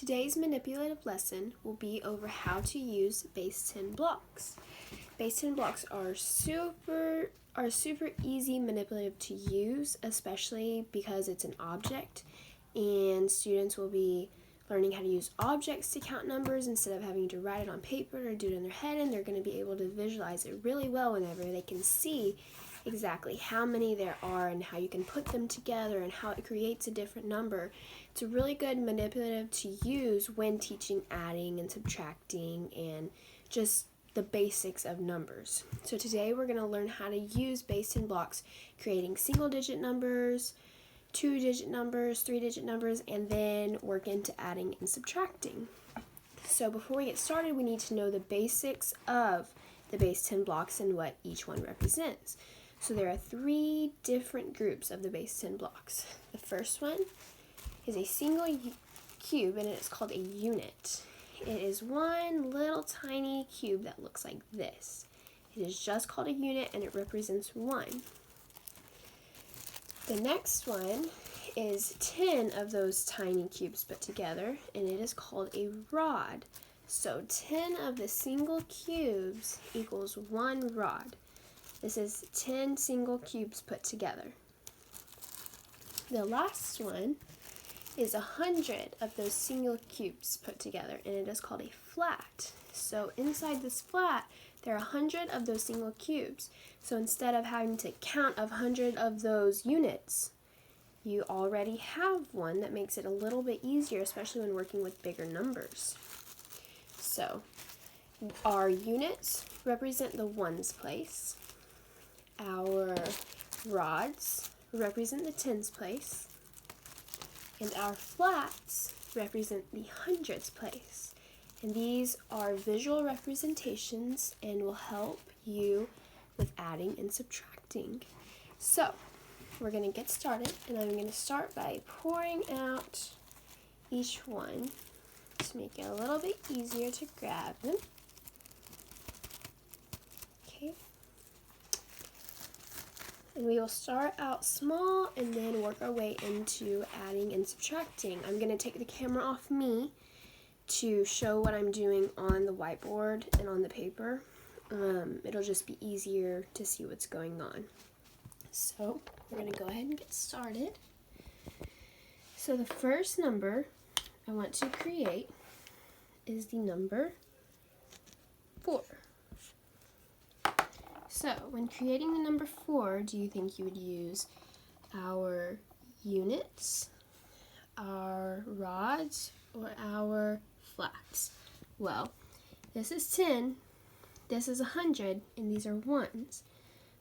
Today's manipulative lesson will be over how to use base 10 blocks. Base 10 blocks are super easy manipulative to use, especially because it's an object, and students will be learning how to use objects to count numbers instead of having to write it on paper or do it in their head, and they're going to be able to visualize it really well whenever they can see exactly how many there are and how you can put them together and how it creates a different number. It's a really good manipulative to use when teaching adding and subtracting and just the basics of numbers. So today we're going to learn how to use base 10 blocks, creating single-digit numbers, 2-digit numbers, 3-digit numbers, and then work into adding and subtracting. So before we get started, we need to know the basics of the base 10 blocks and what each one represents. So there are 3 different groups of the base 10 blocks. The first one is a single cube, and it's called a unit. It is one little tiny cube that looks like this. It is just called a unit, and it represents 1. The next one is 10 of those tiny cubes put together, and it is called a rod. So 10 of the single cubes equals 1 rod. This is 10 single cubes put together. The last one is 100 of those single cubes put together, and it is called a flat. So inside this flat, there are 100 of those single cubes. So instead of having to count 100 of those units, you already have one that makes it a little bit easier, especially when working with bigger numbers. So our units represent the ones place. Our rods represent the tens place. And our flats represent the hundreds place. And these are visual representations and will help you with adding and subtracting. So we're going to get started, and I'm going to start by pouring out each one to make it a little bit easier to grab them. Okay. And we will start out small and then work our way into adding and subtracting. I'm going to take the camera off me to show what I'm doing on the whiteboard and on the paper. It'll just be easier to see what's going on. So we're going to go ahead and get started. So the first number I want to create is the number 4. So when creating the number 4, do you think you would use our units, our rods, or our flats? Well, this is 10, this is 100, and these are ones.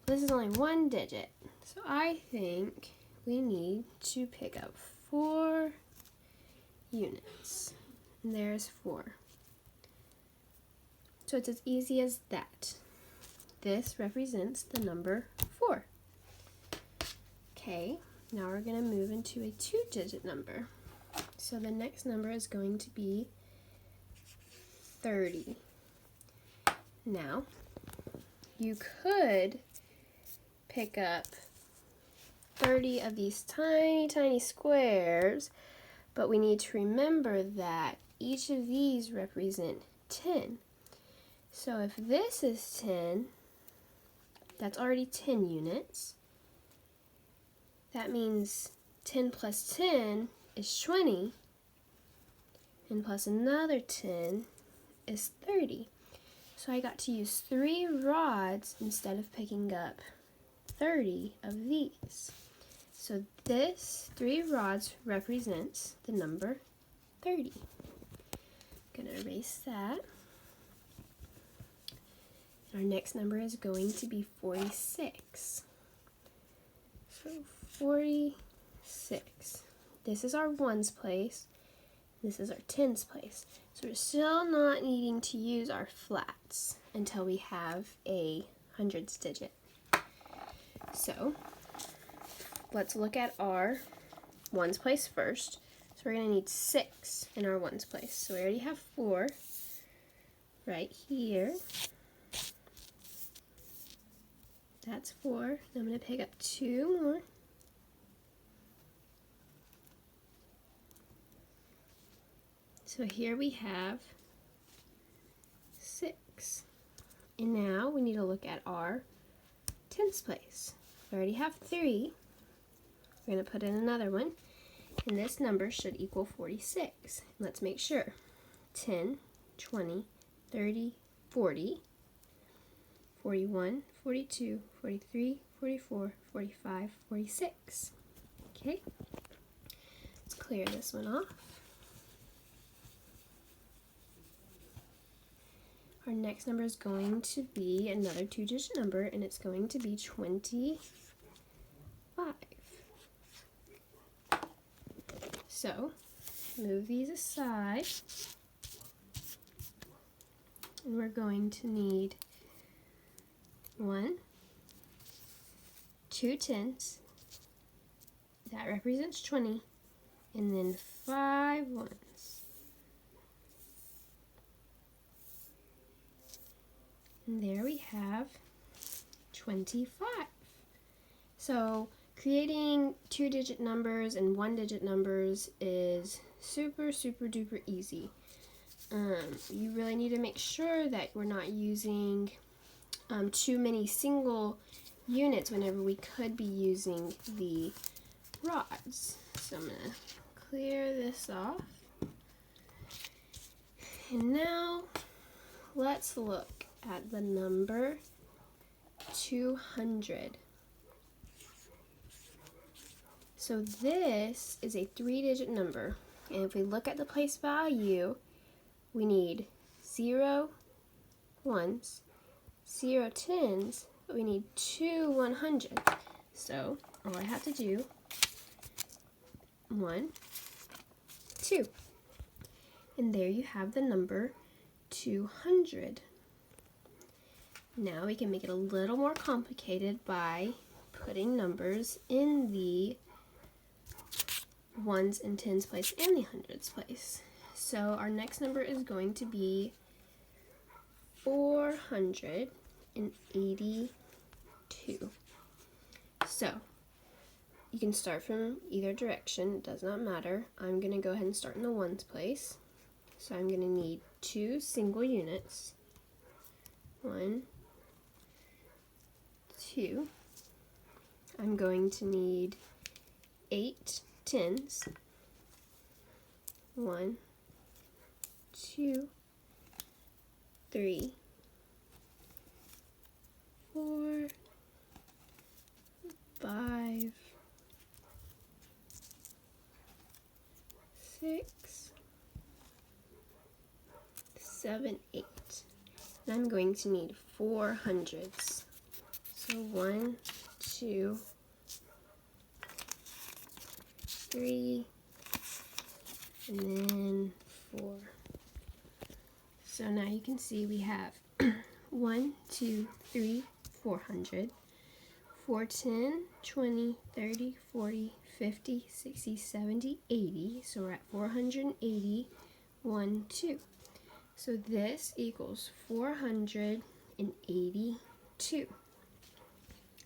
This is only 1 digit, so I think we need to pick up 4 units. And there's 4. So it's as easy as that. This represents the number 4. Okay, now we're going to move into a 2-digit number. So the next number is going to be 30. Now, you could pick up 30 of these tiny squares, but we need to remember that each of these represent 10. So if this is 10, that's already 10 units. That means 10 plus 10 is 20, and plus another 10 is 30. So I got to use 3 rods instead of picking up 30 of these. So this 3 rods represents the number 30. I'm going to erase that. Our next number is going to be 46. So 46. This is our ones place. This is our tens place. So we're still not needing to use our flats until we have a hundreds digit. So let's look at our ones place first. So we're going to need 6 in our ones place. So we already have 4 right here. That's 4. I'm going to pick up 2 more. So here we have 6. And now we need to look at our tens place. We already have 3. We're going to put in another one. And this number should equal 46. Let's make sure. 10, 20, 30, 40, 41, 42, 43, 44, 45, 46. Okay, let's clear this one off. Our next number is going to be another 2-digit number, and it's going to be 25. So, move these aside, and we're going to need 1, 2 tens, that represents 20, and then 5 ones. And there we have 25. So creating 2-digit numbers and 1-digit numbers is super duper easy. You really need to make sure that we're not using too many single units whenever we could be using the rods. So I'm going to clear this off. And now let's look at the number 200. So this is a 3-digit number, and if we look at the place value, we need 0 ones, 0 tens, but we need 2 100s. So all I have to do, 1, 2, and there you have the number 200. Now we can make it a little more complicated by putting numbers in the ones and tens place and the hundreds place. So our next number is going to be 482. So you can start from either direction, it does not matter. I'm going to go ahead and start in the ones place. So I'm going to need 2 single units. 1, 2. I'm going to need 8 tens. 1, 2, 3, 4, 5, 6, 7, 8. And I'm going to need 400s. So 1, 2, 3, and then 4. So now you can see we have 1, 2, 3, 400, 4, 10, 20, 30, 40, 50, 60, 70, 80. So we're at 480, 1, 2. So this equals 482.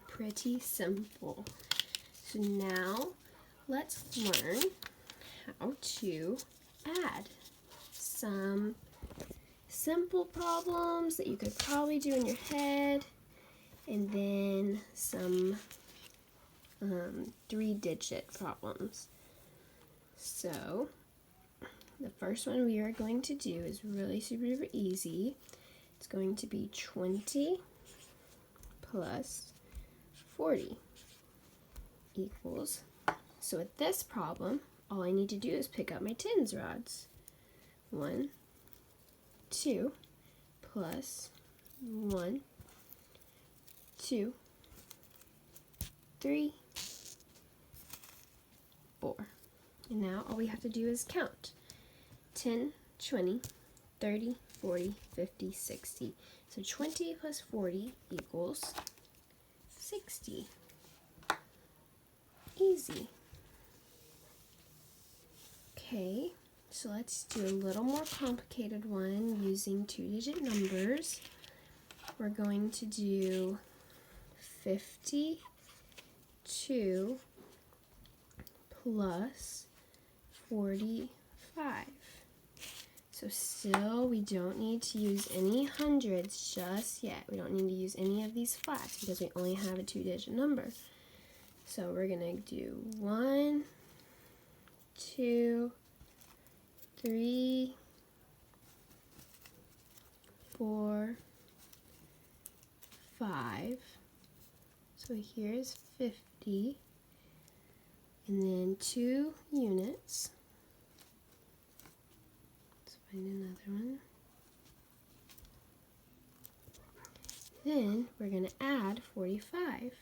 Pretty simple. So now let's learn how to add some simple problems that you could probably do in your head, and then some 3-digit problems. So the first one we are going to do is really super easy. It's going to be 20 plus 40 equals. So with this problem, all I need to do is pick up my tens rods. 1, 2, plus 1, 2, 3, 4. And now all we have to do is count. 10, 20, 30, 40, 50, 60. So 20 plus 40 equals 60. Easy. Okay, so let's do a little more complicated one using 2-digit numbers. We're going to do 52 plus 45. So still, we don't need to use any hundreds just yet. We don't need to use any of these flats because we only have a 2-digit number. So we're gonna do 1, 2, 3, 4, 5. So here's 50. And then 2 units. Let's find another one. Then we're going to add 45.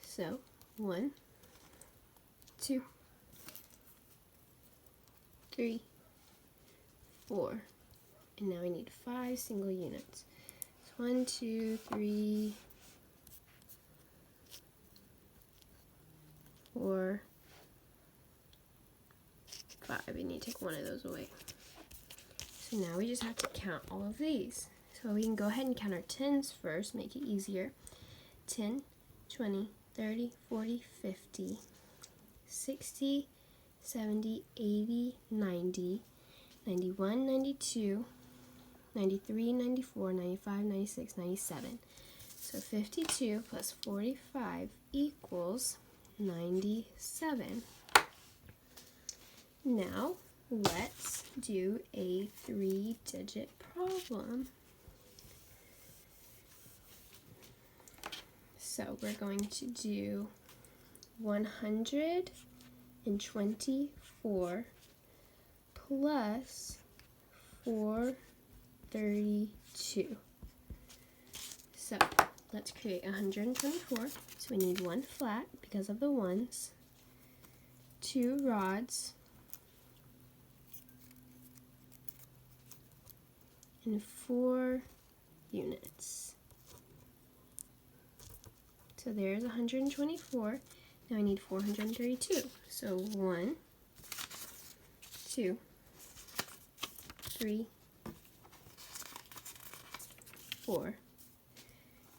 So 1, 2, 3, 4. And now we need 5 single units. So 1, 2, 3, 4, 5. We need to take one of those away. So now we just have to count all of these. So we can go ahead and count our tens first, make it easier. 10, 20, 30, 40, 50, 60, 70, 80, 90, 91, 92, 93, 94, 95, 96, 97. So 52 plus 45 equals 97. Now let's do a 3-digit problem. So we're going to do 124 plus 432. So let's create 124. So we need 1 flat because of the ones, 2 rods, and 4 units. So there's 124. Now I need 432. So 1, 2, 3, 4.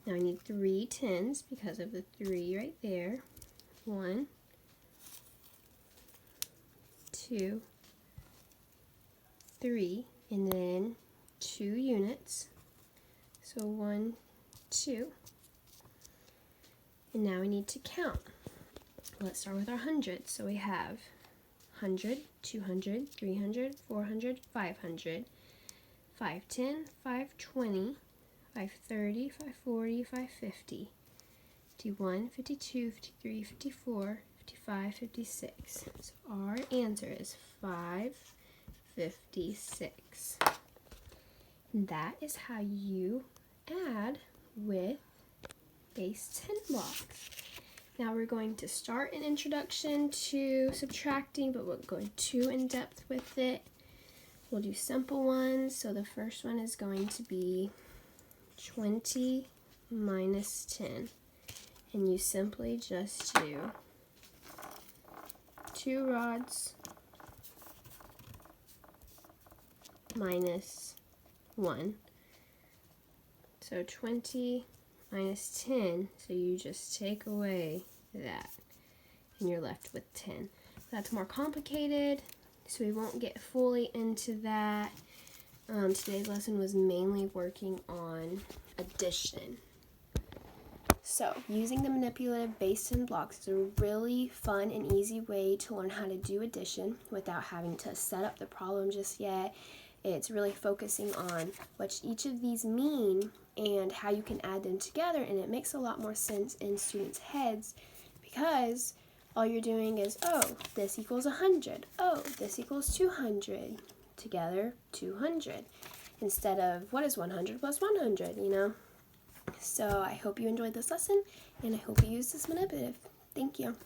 Now I need 3 tens because of the 3 right there. 1, 2, 3, and then 2 units. So 1, 2. And now we need to count. Let's start with our hundreds. So we have 100, 200, 300, 400, 500, 510, 520, 530, 540, 550, 51, 52, 53, 54, 55, 56. So our answer is 556. And that is how you add with base 10 blocks. Now we're going to start an introduction to subtracting, but we'll go too in depth with it. We'll do simple ones. So the first one is going to be 20 minus 10. And you simply just do 2 rods minus 1. So 20 minus 10, so you just take away that, and you're left with 10. That's more complicated, so we won't get fully into that. Today's lesson was mainly working on addition. So, using the manipulative base 10 blocks is a really fun and easy way to learn how to do addition without having to set up the problem just yet. It's really focusing on what each of these mean and how you can add them together, and it makes a lot more sense in students' heads because all you're doing is, oh, this equals 100. Oh, this equals 200. Together, 200. Instead of, what is 100 plus 100, you know? So I hope you enjoyed this lesson, and I hope you use this manipulative. Thank you.